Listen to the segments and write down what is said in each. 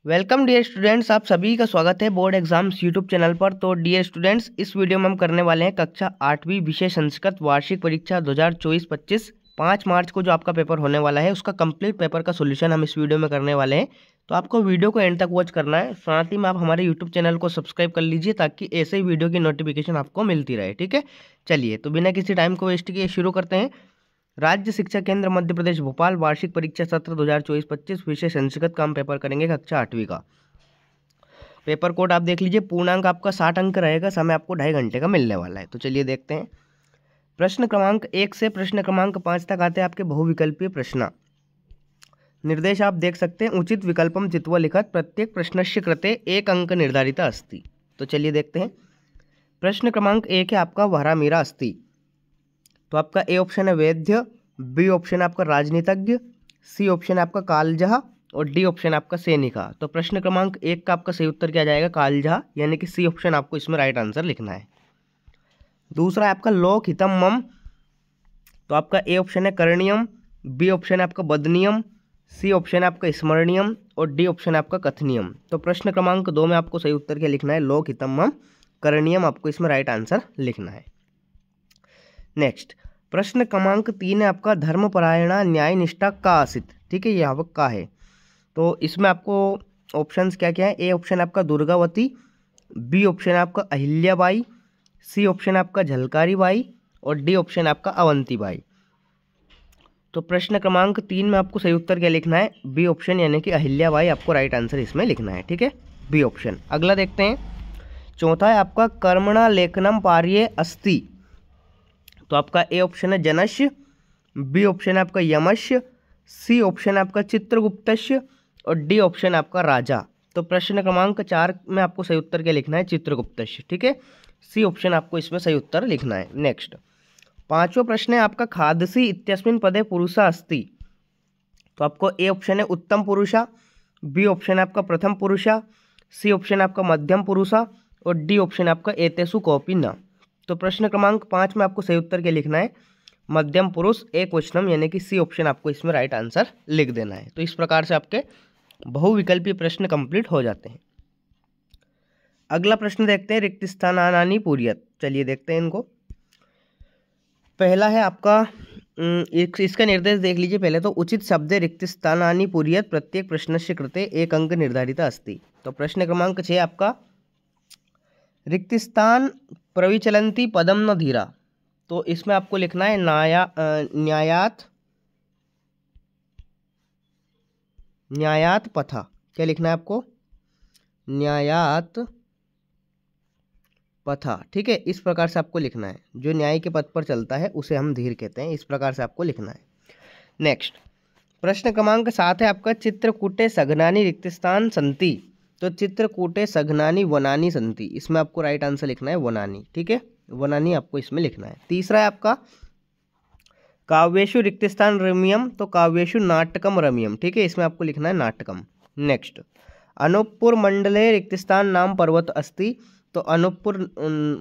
Welcome dear students, आप सभी का स्वागत है बोर्ड एग्जाम्स यूट्यूब चैनल पर। तो डियर स्टूडेंट्स, इस वीडियो में हम करने वाले हैं कक्षा 8वीं विषय संस्कृत वार्षिक परीक्षा 2024-25 5 मार्च को जो आपका पेपर होने वाला है उसका कंप्लीट पेपर का सोल्यूशन हम इस वीडियो में करने वाले हैं। तो आपको वीडियो को एंड तक वॉच करना है, साथ ही में आप हमारे यूट्यूब चैनल को सब्सक्राइब कर लीजिए ताकि ऐसे ही वीडियो की नोटिफिकेशन आपको मिलती रहे। ठीक है, चलिए तो बिना किसी टाइम को वेस्ट किए शुरू करते हैं। राज्य शिक्षा केंद्र मध्य प्रदेश भोपाल वार्षिक परीक्षा सत्र 2024-25 विषय संस्कृत का हम पेपर करेंगे कक्षा 8वीं का। पेपर कोड आप देख लीजिए, पूर्णांक आपका 60 अंक रहेगा, समय आपको 2.5 घंटे का मिलने वाला है। तो चलिए देखते हैं। प्रश्न क्रमांक 1 से प्रश्न क्रमांक 5 तक आते हैं आपके बहुविकल्पीय प्रश्न। निर्देश आप देख सकते हैं, उचित विकल्पम चित्वा लिखत प्रत्येक प्रश्नस्य कृते 1 अंक निर्धारिता अस्ति। तो चलिए देखते हैं। प्रश्न क्रमांक 1 है आपका वहरा मीरा अस्ति। तो आपका ए ऑप्शन है वैद्य, बी ऑप्शन है आपका राजनीतिज्ञ, सी ऑप्शन है आपका कालजहा और डी ऑप्शन आपका सैनिका। तो प्रश्न क्रमांक 1 का आपका सही उत्तर क्या जाएगा? कालजहा, यानी कि सी ऑप्शन आपको इसमें राइट आंसर लिखना है। दूसरा है आपका लोक हितम मम। तो आपका ए ऑप्शन है करणीयम, बी ऑप्शन है आपका बदनीयम, सी ऑप्शन है आपका स्मरणीयम और डी ऑप्शन है आपका कथनीयम। तो प्रश्न क्रमांक 2 में आपको सही उत्तर क्या लिखना है? लोक हितम मम करणीयम, आपको इसमें राइट आंसर लिखना है। नेक्स्ट प्रश्न क्रमांक 3 है आपका धर्मपरायणा न्याय निष्ठा का आसित। ठीक है, यहाँ पर का है। तो इसमें आपको ऑप्शंस क्या क्या है? ए ऑप्शन आपका दुर्गावती, बी ऑप्शन आपका अहिल्याबाई, सी ऑप्शन आपका झलकारी बाई और डी ऑप्शन आपका अवंती बाई। तो प्रश्न क्रमांक 3 में आपको सही उत्तर क्या लिखना है? बी ऑप्शन, यानी कि अहिल्याबाई, आपको राइट आंसर इसमें लिखना है। ठीक है, बी ऑप्शन। अगला देखते हैं। चौथा है आपका कर्मणा लेखनम पार्ये अस्ति। तो आपका ए ऑप्शन है जनस्य, बी ऑप्शन है आपका यमस्य, सी ऑप्शन है आपका चित्रगुप्तस्य और डी ऑप्शन आपका राजा। तो प्रश्न क्रमांक 4 में आपको सही उत्तर क्या लिखना है? चित्रगुप्तस्य। ठीक है, सी ऑप्शन आपको इसमें सही उत्तर लिखना है। नेक्स्ट पांचवा प्रश्न है आपका खादसी इत्यस्मिन् पदे पुरुषा अस्ति। तो आपको ए ऑप्शन है उत्तम पुरुषा, बी ऑप्शन है आपका प्रथम पुरुषा, सी ऑप्शन आपका मध्यम पुरुषा और डी ऑप्शन आपका एतेषु कोऽपि न। तो प्रश्न क्रमांक 5 में आपको सही उत्तर क्या लिखना है? मध्यम पुरुष एक वचनम, यानी कि सी ऑप्शन आपको इसमें राइट आंसर लिख देना है। तो इस प्रकार से आपके बहुविकल्पीय प्रश्न कंप्लीट हो जाते हैं। अगला प्रश्न देखते हैं, रिक्त स्थानानि पूर्यत। चलिए देखते हैं इनको। पहला है आपका इसका निर्देश देख लीजिए पहले। तो उचित शब्दे रिक्त स्थानानि पूर्यत प्रत्येक प्रश्नस्य कृते 1 अंक निर्धारिता अस्ति। तो प्रश्न क्रमांक 6 आपका रिक्त स्थान प्रविचलन्ति पदम न धीरा। तो इसमें आपको लिखना है न्यायात पथा। क्या लिखना है आपको? न्यायात पथा। ठीक है, इस प्रकार से आपको लिखना है। जो न्याय के पथ पर चलता है उसे हम धीर कहते हैं, इस प्रकार से आपको लिखना है। नेक्स्ट प्रश्न क्रमांक 7 है आपका चित्रकूटे सघनानि रिक्त स्थान संति। तो चित्रकूटे सघनानि वनानि संति, इसमें आपको राइट आंसर लिखना है वनानि। ठीक है, वनानि आपको इसमें लिखना है। तीसरा है आपका काव्येषु रिक्त स्थान रम्यम। तो काव्येषु नाटकम रम्यम। ठीक है, इसमें आपको लिखना है नाटकम। नेक्स्ट अनूपपुर मंडले रिक्त स्थान नाम पर्वत अस्ति। तो अनूपपुर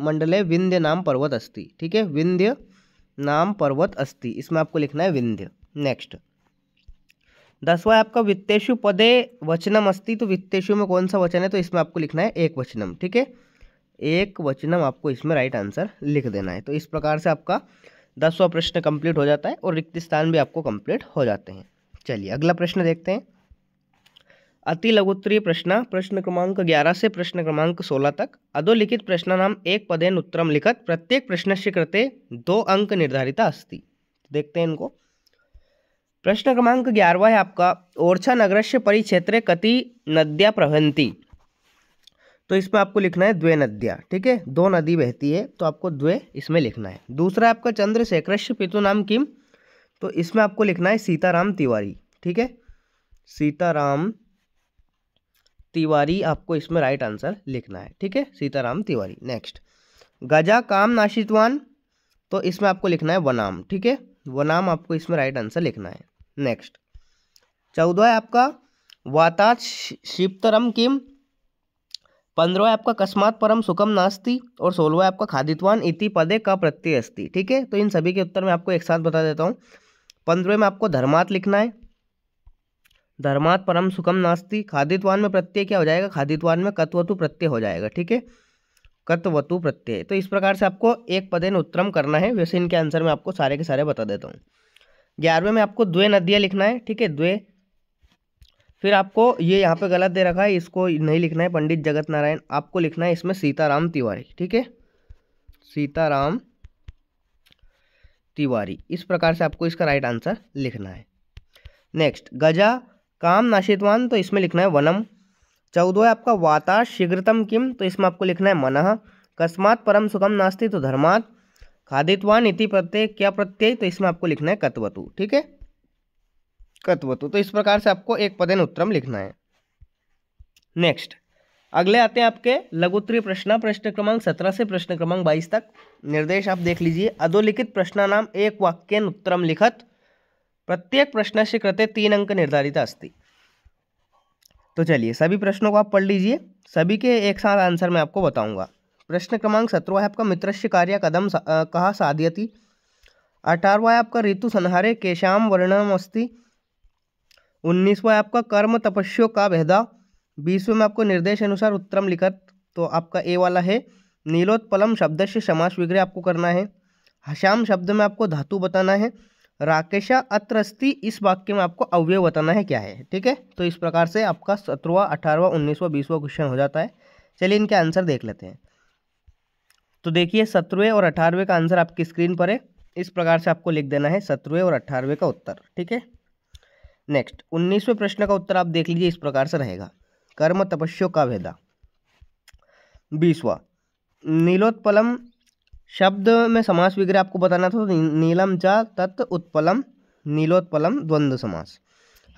मंडले विंध्य नाम पर्वत अस्ति। ठीक है, विंध्य नाम पर्वत अस्ति, इसमें आपको लिखना है विंध्य। नेक्स्ट 10वां है आपका वित्तेषु पदे वचनम अस्ति। तो वित्तेषु में कौन सा वचन है? तो इसमें आपको लिखना है एक वचनम। ठीक है, एक वचनम आपको इसमें राइट आंसर लिख देना है। तो इस प्रकार से आपका 10वां प्रश्न कंप्लीट हो जाता है और रिक्त स्थान भी आपको कंप्लीट हो जाते हैं। चलिए अगला प्रश्न देखते हैं। अति लघुत्तरीय प्रश्न, प्रश्न क्रमांक 11 से प्रश्न क्रमांक 16 तक। अधोलिखित प्रश्नानाम एक पदेन उत्तरम लिखत प्रत्येक प्रश्नस्य कृते 2 अंक निर्धारिता अस्ति। देखते हैं इनको। प्रश्न क्रमांक 11 है आपका ओरछा नगरस्य परिक्षेत्रे कति नद्या प्रवहन्ति। तो इसमें आपको लिखना है द्वे नद्या। ठीक है, 2 नदी बहती है, तो आपको द्वे इसमें लिखना है। दूसरा है आपका चंद्रशेखरस्य पितु नाम किम। तो इसमें आपको लिखना है सीताराम तिवारी। ठीक है, सीताराम तिवारी आपको इसमें राइट आंसर लिखना है। ठीक है, सीताराम तिवारी। नेक्स्ट गजा काम नाशितवान। तो इसमें आपको लिखना है वनाम। ठीक है, वनाम आपको इसमें राइट आंसर लिखना है। नेक्स्ट 14 है आपका वातात शिप्तरम किम। 15 है आपका कस्मात परम सुखम नास्ति और 16 है आपका खादितवान इति पदे का प्रत्यय अस्ति। ठीक है, तो इन सभी के उत्तर मैं आपको एक साथ बता देता हूँ। 15 में आपको धर्मात लिखना है, धर्मात् परम सुखम नास्ति। खादितवान में प्रत्यय क्या हो जाएगा, खादितवान में कत्वतु प्रत्यय हो जाएगा, ठीक है, कत्वतु प्रत्यय। तो इस प्रकार से आपको एक पदेन उत्तरम करना है। वैसे इनके आंसर मैं आपको सारे के सारे बता देता हूँ। 11वें में आपको द्वे नदियाँ लिखना है, ठीक है, द्वे। फिर आपको ये यहाँ पे गलत दे रखा है, इसको नहीं लिखना है, पंडित जगत नारायण। आपको लिखना है इसमें सीताराम तिवारी, ठीक है, सीताराम तिवारी। इस प्रकार से आपको इसका राइट आंसर लिखना है। नेक्स्ट, गजा काम नाशितवान, तो इसमें लिखना है वनम। 14 है आपका वाता शीघ्रतम किम, तो इसमें आपको लिखना है मनः। कस्मात् परम सुखम नास्ति, तो धर्मात्। खादितवान इति प्रत्यय क्या प्रत्यय, तो इसमें आपको लिखना है कत्वतु, ठीक है, कत्वतु। तो इस प्रकार से आपको एक पदेन उत्तरम लिखना है। नेक्स्ट, अगले आते हैं आपके लघुत्तरीय प्रश्न, प्रश्न क्रमांक 17 से प्रश्न क्रमांक 22 तक। निर्देश आप देख लीजिए। अधोलिखित प्रश्नानाम एक वाक्येन उत्तरम लिखत। प्रत्येक प्रश्नस्य कृते 3 अंक निर्धारित अस्ति। तो चलिए सभी प्रश्नों को आप पढ़ लीजिए, सभी के एक साथ आंसर मैं आपको बताऊंगा। प्रश्न क्रमांक 17 है आपका मित्रस्य कार्य कदम कहाँ साधयति। 18वां है आपका ऋतु संहारे केशाम वर्णनम अस्ति। 19वां है आपका कर्म तपस्यो का भेदा। 20वें में आपको निर्देश अनुसार उत्तरम लिखत, तो आपका ए वाला है। नीलोत्पलम शब्द से समास विग्रह आपको करना है। हशाम शब्द में आपको धातु बताना है। राकेशा अत्र अस्ति, इस वाक्य में आपको अवयव बताना है क्या है, ठीक है। तो इस प्रकार से आपका 17वां 18वां 19वां 20वां क्वेश्चन हो जाता है। चलिए इनके आंसर देख लेते हैं। तो देखिए 17वें और 18वें का आंसर आपकी स्क्रीन पर है। इस प्रकार से आपको लिख देना है 17वें और 18वें का उत्तर, ठीक है। नेक्स्ट, 19वें प्रश्न का उत्तर आप देख लीजिए, इस प्रकार से रहेगा। कर्म तपस्यो का भेदा। 20वां नीलोत्पलम शब्द में समास विग्रह आपको बताना था, तो नीलम चा तत् उत्पलम, नीलोत्पलम द्वंद्व समास।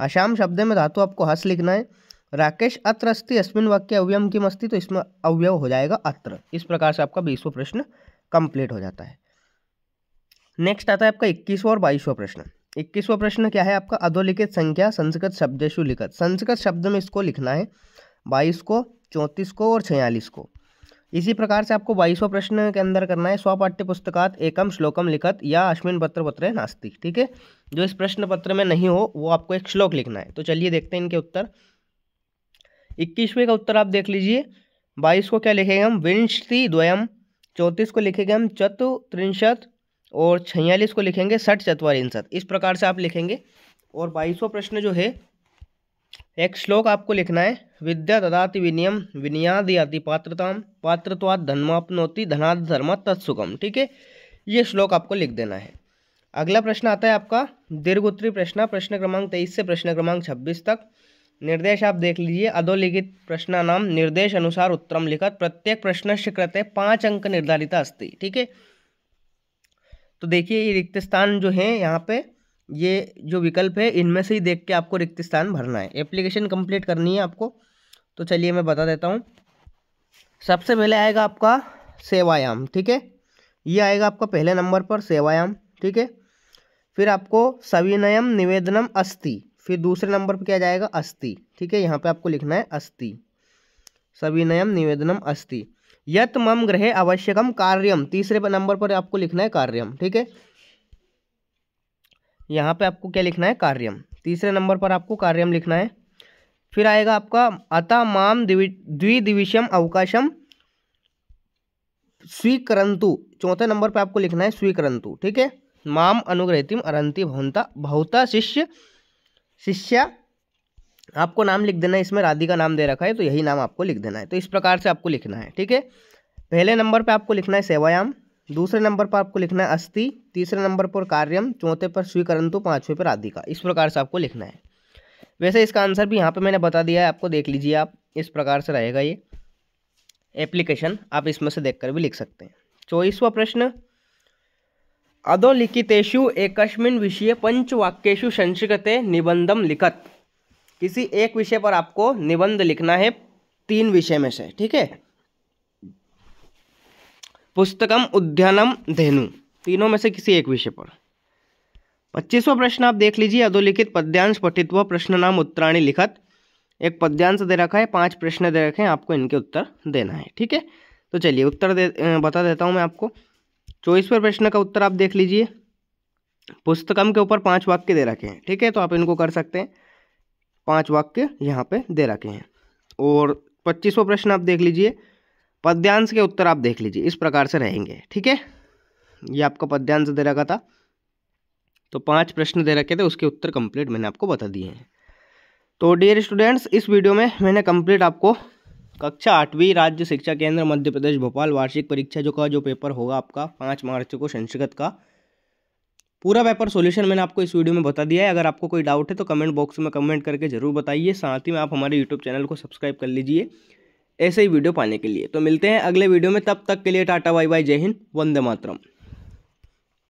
हशाम शब्द में धातु आपको हस लिखना है। राकेश अत्र अस्ति, अस्मिन वाक्य अवयव किम अस्ति, तो इसमें अवयव हो जाएगा अत्र। इस प्रकार से आपका 20वां प्रश्न कंप्लीट हो जाता है। नेक्स्ट आता है आपका 21वां और 22वां प्रश्न। 21वां प्रश्न क्या है आपका, अधोलिखित संख्या संस्कृत शब्देषु लिखत। संस्कृत शब्द में इसको लिखना है 22 को, 34 को और 46 को। इसी प्रकार से आपको 22वां प्रश्न के अंदर करना है स्वपाठ्य पुस्तकात एकम श्लोकम लिखत या अश्विन पत्र पत्रे नास्ति, ठीक है। जो इस प्रश्न पत्र में नहीं हो वो आपको एक श्लोक लिखना है। तो चलिए देखते हैं इनके उत्तर। 21वें का उत्तर आप देख लीजिए। 22 को क्या लिखेंगे हम, विंशति द्वयम। 34 को लिखेंगे हम चतुत्रिंशत और 46 को लिखेंगे षट चत्वारिंशत। इस प्रकार से आप लिखेंगे। और 22वां प्रश्न जो है, एक श्लोक आपको लिखना है। विद्या ददाति विनयम विनयाद याति पात्रताम पात्रत्वात् धर्माप्नोति धनाद् धर्म तत्सुखम, ठीक है। ये श्लोक आपको लिख देना है। अगला प्रश्न आता है आपका दीर्घोत्तरीय प्रश्न, प्रश्न क्रमांक 23 से प्रश्न क्रमांक 26 तक। निर्देश आप देख लीजिए। अधोलिखित प्रश्नानाम निर्देश अनुसार उत्तरम लिखत। प्रत्येक प्रश्नस्य कृते 5 अंक निर्धारित अस्ति, ठीक है। तो देखिए ये रिक्त स्थान जो है यहाँ पे, ये जो विकल्प है इनमें से ही देख के आपको रिक्त स्थान भरना है। एप्लीकेशन कंप्लीट करनी है आपको। तो चलिए मैं बता देता हूँ। सबसे पहले आएगा आपका सेवायाम, ठीक है, ये आएगा आपका पहले नंबर पर सेवायाम, ठीक है। फिर आपको सविनयम निवेदनम अस्ति, फिर दूसरे नंबर पर क्या जाएगा अस्ति, ठीक है। यहाँ पे आपको लिखना है अस्ति, सविनयम निवेदनम अस्ति। यत मम गृहे आवश्यकम कार्यम, तीसरे नंबर पर आपको लिखना है कार्यम, ठीक है। यहाँ पे आपको क्या लिखना है, कार्यम। तीसरे नंबर पर आपको कार्यम लिखना है। फिर आएगा आपका अतः माम द्विदिविषम अवकाशम स्वीकरंतु, चौथे नंबर पे आपको लिखना है स्वीकरंतु, ठीक है। माम अनुग्रहितिम अरंति भवंता भवता शिष्या आपको नाम लिख देना है। इसमें राधिका नाम दे रखा है तो यही नाम आपको लिख देना है। तो इस प्रकार से आपको लिखना है, ठीक है। पहले नंबर पे आपको लिखना है सेवायाम, दूसरे नंबर पर आपको लिखना है अस्ति, तीसरे नंबर पर कार्यम, चौथे पर स्वीकरंतु, पांचवें पर राधिका। इस प्रकार से आपको लिखना है। वैसे इसका आंसर भी यहाँ पे मैंने बता दिया है आपको, देख लीजिए आप। इस प्रकार से रहेगा ये एप्लीकेशन, आप इसमें से देखकर भी लिख सकते हैं। 24वां प्रश्न, अधोलिखितेषु एकस्मिन् विषये पंचवाक्येषु संस्कृते निबंधम लिखत। किसी एक विषय पर आपको निबंध लिखना है 3 विषय में से, ठीक है। पुस्तकम उद्यानम धेनु, तीनों में से किसी एक विषय पर। 25वां प्रश्न आप देख लीजिए। अधोलिखित पद्यांश पठित्वा प्रश्न नाम उत्तराणि लिखत। एक पद्यांश दे रखा है, 5 प्रश्न दे रखे हैं, आपको इनके उत्तर देना है, ठीक है। तो चलिए उत्तर बता देता हूं मैं आपको। 24वें प्रश्न का उत्तर आप देख लीजिए। पुस्तकम के ऊपर 5 वाक्य दे रखे हैं, ठीक है, तो आप इनको कर सकते हैं। 5 वाक्य यहाँ पे दे रखे हैं। और 25वां प्रश्न आप देख लीजिए, पद्यांश के उत्तर आप देख लीजिए, इस प्रकार से रहेंगे। ठीक है, ये आपका पद्यांश दे रखा था, तो 5 प्रश्न दे रखे थे, उसके उत्तर कंप्लीट मैंने आपको बता दिए हैं। तो डियर स्टूडेंट्स, इस वीडियो में मैंने कंप्लीट आपको कक्षा 8वीं राज्य शिक्षा केंद्र मध्य प्रदेश भोपाल वार्षिक परीक्षा जो पेपर होगा आपका 5 मार्च को संस्कृत का, पूरा पेपर सॉल्यूशन मैंने आपको इस वीडियो में बता दिया है। अगर आपको कोई डाउट है तो कमेंट बॉक्स में कमेंट करके जरूर बताइए। साथ ही में आप हमारे यूट्यूब चैनल को सब्सक्राइब कर लीजिए ऐसे ही वीडियो पाने के लिए। तो मिलते हैं अगले वीडियो में, तब तक के लिए टाटा बाय बाय, जय हिंद, वंदे मातरम।